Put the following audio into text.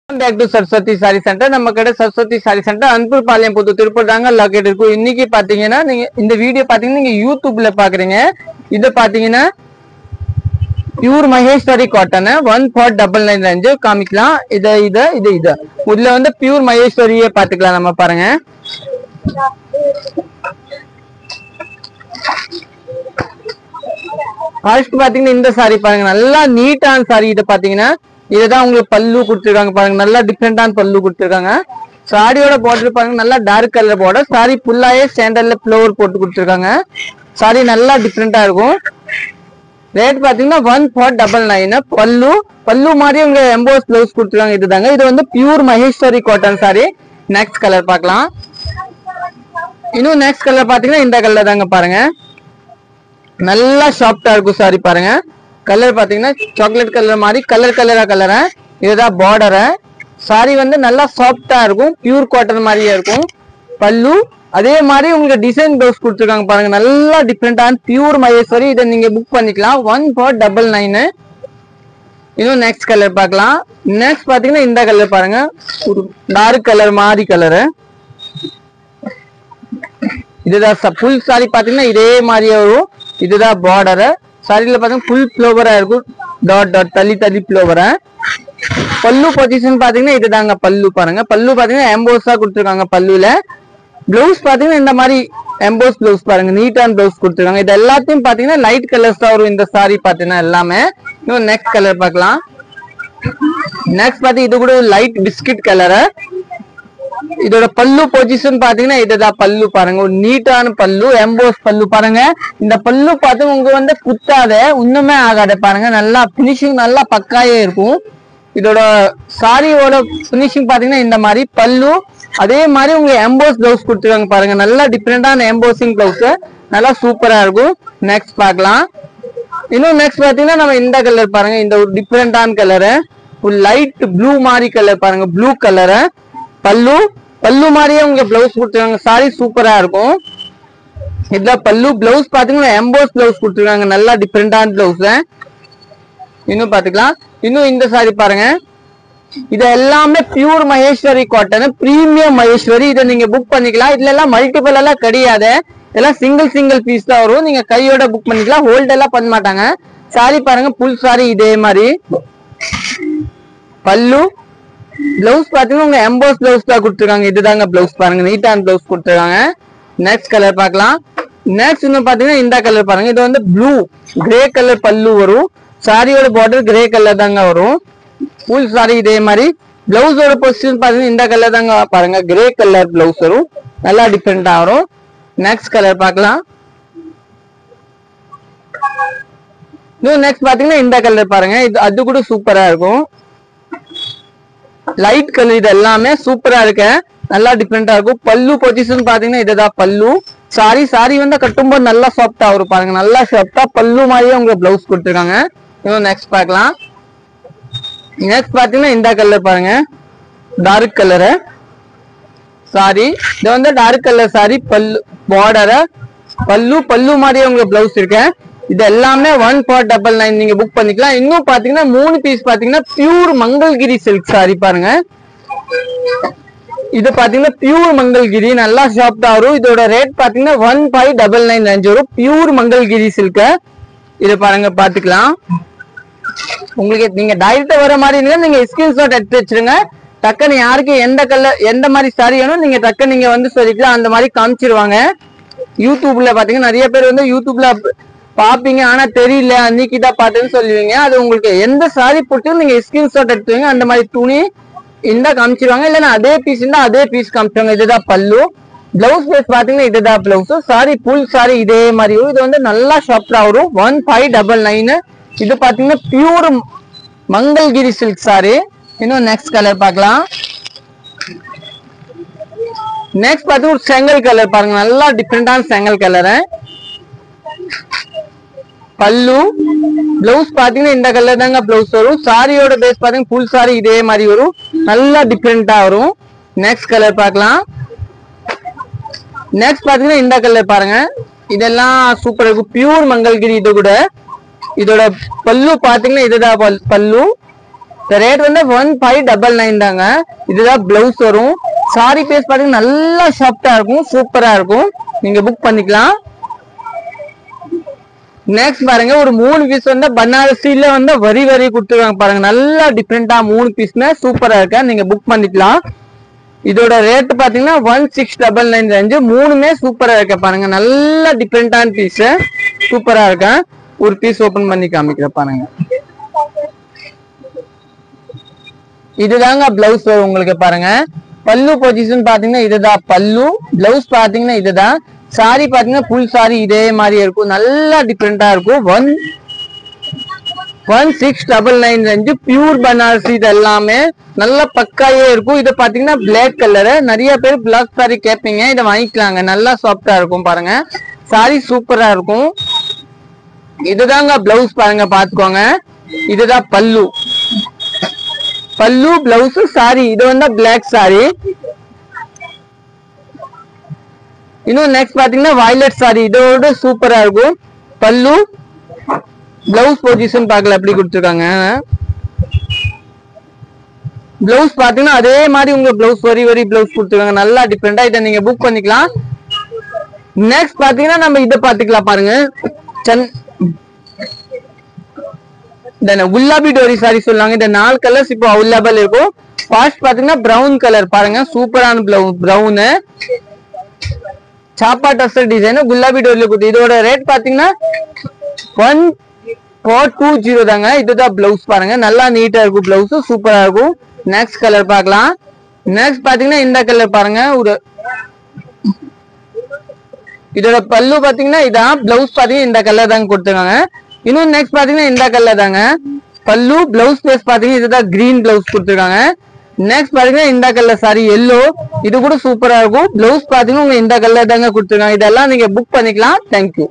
Back to Saraswati Saree Center. நம்ம கடை Saraswati Saree Center அன்பூர் பாளையம் புது திருப்பூர் தாங்க லொகேட் இருக்கும். இன்னைக்கு பாத்தீங்கன்னா நீங்க இந்த வீடியோ பாத்தீங்கன்னா நீங்க YouTubeல பாக்குறீங்க. இது பாத்தீங்கன்னா பியூர் மகேஸ்வரி காட்டன் 1499 ரேஞ்ச் காமிக்கலாம். இது உள்ள வந்து பியூர் மகேஸ்வரியே பாத்துக்கலாம். நம்ம பாருங்க. ஃபர்ஸ்ட் பாத்தீங்கன்னா இந்த சாரி பாருங்க, நல்லா நீட்டான சாரி. இது பாத்தீங்கன்னா இதுதான் உங்களுக்கு பல்லு கொடுத்துருக்காங்க பாருங்க, நல்லா டிஃப்ரெண்டான பல்லு கொடுத்துருக்காங்க. சாரியோட பார்டர் பாருங்க, நல்லா டார்க் கலர் பார்டர். சாரி ஃபுல்லாயே ஸ்டாண்டர்ட்ல ஃப்ளவர் போட்டு கொடுத்துருக்காங்க. சாரி நல்லா டிஃப்ரெண்டா இருக்கும். ரேட் பாத்தீங்கன்னா 1499. பல்லு மாதிரி உங்க எம்போஸ் பிளவுஸ் கொடுத்துருக்காங்க. இதுதாங்க, இது வந்து pure Maheswari cotton sorry. Next colour பார்க்கலாம். இன்னும் நெக்ஸ்ட் கலர் பாத்தீங்கன்னா இந்த கலர் தாங்க பாருங்க, நல்லா சாஃப்டா இருக்கும் சாரி பாருங்க. கலர் பாத்தீங்கன்னா சாக்லேட் கலர் மாதிரி கலரா இதுதான் பார்டர். சாரி வந்து நல்லா சாஃப்டா இருக்கும், பியூர் காட்டன் மாதிரியே இருக்கும். பல்லு அதே மாதிரி உங்களுக்கு டிசைன் பிளவுஸ் கொடுத்துருக்காங்க பாருங்க, நல்லா டிஃப்ரெண்டான பியூர் மகேஸ்வரி. இதை நீங்க புக் பண்ணிக்கலாம் 1499. இன்னும் நெக்ஸ்ட் கலர் பார்க்கலாம். நெக்ஸ்ட் பாத்தீங்கன்னா இந்த கலர் பாருங்க, ஒரு டார்க் கலர் மாதிரி கலரு. இதுதான் ஃபுல் சாரி பாத்தீங்கன்னா இதே மாதிரியே வரும். இதுதான் பார்டர். சாரியில பாத்தீங்கன்னா ஃபுல் ஃப்ளவரா இருக்கும், டாட் தள்ளி ஃப்ளவரா. பல்லு பொசிஷன் பாத்தீங்கன்னா இதுதாங்க பல்லு பாருங்க. பல்லு பாத்தீங்கன்னா எம்போஸா கொடுத்துருக்காங்க. பல்லுல பிளவுஸ் பாத்தீங்கன்னா இந்த மாதிரி எம்போஸ் பிளவுஸ் பாருங்க, நீட்டான பிளவுஸ் கொடுத்துருக்காங்க. இது எல்லாத்தையும் பாத்தீங்கன்னா லைட் கலர்ஸ் தான் வரும் இந்த சாரி பாத்தீங்கன்னா எல்லாமே. இன்னும் நெக்ஸ்ட் கலர் பார்க்கலாம். நெக்ஸ்ட் பாத்தீங்கன்னா இது கூட லைட் பிஸ்கட் கலரு. இதோட பல்லு பொசிஷன் பாத்தீங்கன்னா இதுதான் பல்லு பாருங்க, ஒரு நீட்டான பல்லு, எம்போஸ் பல்லு பாருங்க. இந்த பல்லு பார்த்து உங்க வந்து குத்தாத இன்னுமே ஆகாத பாருங்க, நல்லா பினிஷிங் நல்லா பக்காயே இருக்கும். இதோட சாரியோட பினிஷிங் பாத்தீங்கன்னா இந்த மாதிரி பல்லு, அதே மாதிரி உங்க எம்போஸ் பிளவுஸ் கொடுத்துருக்காங்க பாருங்க, நல்லா டிஃப்ரெண்டான எம்போசிங் பிளவுஸ், நல்லா சூப்பரா இருக்கும். நெக்ஸ்ட் பார்க்கலாம். இன்னும் நெக்ஸ்ட் பாத்தீங்கன்னா நம்ம இந்த கலர் பாருங்க, இந்த ஒரு டிஃப்ரெண்டான கலரு, ஒரு லைட் ப்ளூ மாதிரி கலர் பாருங்க, ப்ளூ கலரு. பல்லு மாதிரியே உங்க பிளவுஸ் கொடுத்துருக்காங்க. சாரி சூப்பரா இருக்கும். இதுல பல்லு பிளவுஸ் பாத்தீங்கன்னா எம்போஸ் பிளவுஸ் கொடுத்துருக்காங்க, நல்லா டிஃப்ரெண்டான பிளவுஸ். இன்னும் பாத்துக்கலாம். இன்னும் இந்த சாரி பாருங்க, இது எல்லாமே pure Maheswari cotton, premium Maheswari. இதை நீங்க புக் பண்ணிக்கலாம். இதுல எல்லாம் மல்டிபிள் எல்லாம் கிடையாது, இதெல்லாம் சிங்கிள் பீஸ் தான் வரும். நீங்க கையோட புக் பண்ணிக்கலாம், ஹோல்ட் எல்லாம் பண்ண மாட்டாங்க. சாரி பாருங்க, ஃபுல் சாரி இதே மாதிரி. பல்லு பிளவுஸ் பாத்தீங்கன்னா உங்க எம்போஸ் பிளவுஸ் தான் கொடுத்துருக்காங்க. இதுதாங்க பிளவுஸ் பாருங்க, நீட்டான பிளவுஸ் கொடுத்துருக்காங்க. நெக்ஸ்ட் கலர் பார்க்கலாம். நெக்ஸ்ட் இன்னும் பாத்தீங்கன்னா இந்த கலர் பாருங்க, இது வந்து ப்ளூ கிரே கலர் பல்லு வரும். சாரியோட பார்டர் கிரே கலர் தாங்க வரும். ஃபுல் சாரி இதே மாதிரி. பிளவுஸோட பொசிஷன் பாத்தீங்கன்னா இந்த கலர் தாங்க பாருங்க, கிரே கலர் பிளவுஸ் வரும், நல்லா டிஃப்ரெண்டா வரும். நெக்ஸ்ட் கலர் பார்க்கலாம். இன்னும் நெக்ஸ்ட் பாத்தீங்கன்னா இந்த கலர் பாருங்க, இது அது கூட சூப்பரா இருக்கும், லைட் கலர். இது எல்லாமே சூப்பரா இருக்கு, நல்லா டிஃப்ரெண்டா இருக்கும். பல்லு பொசிஷன் பாத்தீங்கன்னா இதுதான் பல்லு. சாரி வந்து கட்டும்போது நல்லா சாஃப்டா வரும் பாருங்க, நல்லா சாஃப்டா பல்லு மாதிரியே உங்களுக்கு பிளவுஸ் கொடுத்துருக்காங்க. இன்னும் நெக்ஸ்ட் பார்க்கலாம். நெக்ஸ்ட் பாத்தீங்கன்னா இந்த கலர் பாருங்க, டார்க் கலரு சாரி. இது வந்து டார்க் கலர் சாரி. பல்லு பார்டர், பல்லு மாதிரியே உங்களுக்கு பிளவுஸ் இருக்கு. இது எல்லாமே 1499 நீங்க புக் பண்ணிக்கலாம். இன்னும் பாத்தீங்கன்னா 3 பீஸ் பாத்தீங்கன்னா பியூர் மங்கள்கிரி சில்க் சாரி பாருங்க. இது பாத்தீங்கன்னா பியூர் மங்கள்கிரி, நல்லா சாஃப்டா வரும். இதோட ரேட் பாத்தீங்கன்னா 1599 ரேஞ்ச் வரும், பியூர் மங்கள்கிரி சில்க். இது பாருங்க பாத்துக்கலாம். உங்களுக்கு நீங்க டைரக்டா வர மாதிரி இருந்தா நீங்க ஸ்கிரீன்ஷாட் எடுத்து வச்சிருங்க. டக்குன்னு யாருக்கு எந்த கலர் எந்த மாதிரி சாரி வேணும் நீங்க டக்குன்னு நீங்க வந்து சொல்லிக்கலாம், அந்த மாதிரி காமிச்சிருவாங்க. யூடியூப்ல பாத்தீங்கன்னா நிறைய பேர் வந்து யூடியூப்ல பாப்பீங்க, ஆனா தெரியல அன்னைக்கிட்ட பாத்துன்னு சொல்லுவீங்க. அது உங்களுக்கு எந்த சாரி போட்டு நீங்க ஸ்கிரீன்ஷாட் எடுத்துவீங்க, அந்த மாதிரி துணி இந்த காமிச்சிருவாங்க. இல்லைன்னா அதே பீஸ் இருந்தா அதே பீஸ் காமிச்சிருவாங்க. இதுதான் பல்லு. பிளவுஸ் பேஸ் பாத்தீங்கன்னா இதுதான் பிளவுஸ். சாரி ஃபுல் சாரி இதே மாதிரி வரும். இது வந்து நல்லா ஷாப்டா வரும், 1599. இது பாத்தீங்கன்னா பியூர் மங்கள்கிரி சில்க் சாரி. இன்னும் நெக்ஸ்ட் கலர் பார்க்கலாம். நெக்ஸ்ட் பாத்தீங்கன்னா செங்கல் கலர் பாருங்க, நல்லா டிஃப்ரெண்டான செங்கல் கலரு. பல்லு பிளவுஸ் பாத்தீங்கன்னா இந்த கலர் தாங்க பிளவுஸ் வரும். சாரியோட பேஸ் பாத்தீங்கன்னா ஃபுல் சாரி இதே மாதிரி வரும், நல்லா டிஃப்ரெண்டா வரும். நெக்ஸ்ட் கலர் பார்க்கலாம். நெக்ஸ்ட் பாத்தீங்கன்னா இந்த கலர் பாருங்க, இதெல்லாம் சூப்பர் இருக்கும், பியூர் மங்கள்கிரி. இது கூட இதோட பல்லு பாத்தீங்கன்னா இதுதான் பல்லு. இந்த ரேட் வந்து 1599 தாங்க. இதுதான் பிளவுஸ் வரும். சாரி பீஸ் பாத்தீங்கன்னா நல்லா சாஃப்டா இருக்கும், சூப்பரா இருக்கும். நீங்க புக் பண்ணிக்கலாம். நெக்ஸ்ட் பாருங்க ஒரு 3 பீஸ் வந்து பனாரசில வந்து வரி கொடுத்துருக்காங்க பாருங்க. நல்லா டிஃப்ரெண்டா 3 பீஸ்மே சூப்பரா இருக்கு. நீங்க புக் பண்ணிக்கலாம். இதோட ரேட் பாத்தீங்கன்னா 1699 ரேஞ்சு. 3மே சூப்பரா இருக்க பாருங்க. நல்ல டிஃப்ரெண்டான பீஸ், சூப்பரா இருக்க. ஒரு பீஸ் ஓபன் பண்ணி காமிக்கிற பாருங்க. இதுதாங்க பிளவுஸ் வரும் உங்களுக்கு பாருங்க. பல்லு பொசிஷன் பாத்தீங்கன்னா இதுதான் பல்லு. பிளவுஸ் பாத்தீங்கன்னா இதுதான். சாரி பாத்தீங்கன்னா ஃபுல் சாரி இதே மாதிரி இருக்கும். நல்லா டிஃப்ரெண்டா இருக்கும். 1699 ரேஞ்சு. பியூர் பனாரசி. இது எல்லாமே நல்ல பக்காயே இருக்கும். இது பாத்தீங்கன்னா பிளாக் கலரு. நிறைய பேர் பிளாக் சாரி கேட்பீங்க, இதை வாங்கிக்கலாங்க. நல்லா சாஃப்டா இருக்கும் பாருங்க. சாரி சூப்பரா இருக்கும். இதுதாங்க பிளவுஸ் பாருங்க, பாத்துக்கோங்க. இதுதான் பல்லு. பல்லு பிளவுஸ் சாரி இது வந்து பிளாக் சாரி. இன்னும் நெக்ஸ்ட் பாத்தீங்கன்னா வயலட் சாரி. இதோட சூப்பரா இருக்கும். பல்லு பிளவுஸ் பொசிஷன் பார்க்கல எப்படி கொடுத்துருக்காங்க. பிளவுஸ் பாத்தீங்கன்னா அதே மாதிரி உங்க பிளவுஸ் வரி பிளவுஸ் கொடுத்துருக்காங்க. நல்லா டிஃப்ரெண்டா. இதை நீங்க புக் பண்ணிக்கலாம். நெக்ஸ்ட் பாத்தீங்கன்னா நம்ம இதை பாத்துக்கலாம் பாருங்க. குல்லாபி டோரி சாரி சொல்லுவாங்க. இந்த 4 கலர்ஸ் இப்போ அவைலபிள் இருக்கும். ஃபர்ஸ்ட் பாத்தீங்கன்னா பிரவுன் கலர் பாருங்க. சூப்பரான பிரவுன் சாப்பா டஸ்டர் டிசைன் குல்லாபி டோரியில கொடுத்து. இதோட ரேட் பாத்தீங்கன்னா 1420 தாங்க. இதுதான் பிளவுஸ் பாருங்க. நல்லா நீட்டா இருக்கும். பிளவுஸ் சூப்பரா இருக்கும். நெக்ஸ்ட் கலர் பார்க்கலாம். நெக்ஸ்ட் பாத்தீங்கன்னா இந்த கலர் பாருங்க. இதோட பல்லு பாத்தீங்கன்னா இதான். பிளவுஸ் பாத்தீங்கன்னா இந்த கலர் தாங்க கொடுத்துருக்காங்க. இன்னும் நெக்ஸ்ட் பாத்தீங்கன்னா இந்த கலர் தாங்க பல்லு. பிளவுஸ் பேஸ் பாத்தீங்கன்னா இதுதான் கிரீன் பிளவுஸ் கொடுத்துருக்காங்க. நெக்ஸ்ட் பாத்தீங்கன்னா இந்த கலர் சாரி எல்லோ. இது கூட சூப்பரா இருக்கும். பிளவுஸ் பாத்தீங்கன்னா இந்த கலர் தாங்க கொடுத்துருக்காங்க. இதெல்லாம் நீங்க புக் பண்ணிக்கலாம். தேங்க்யூ.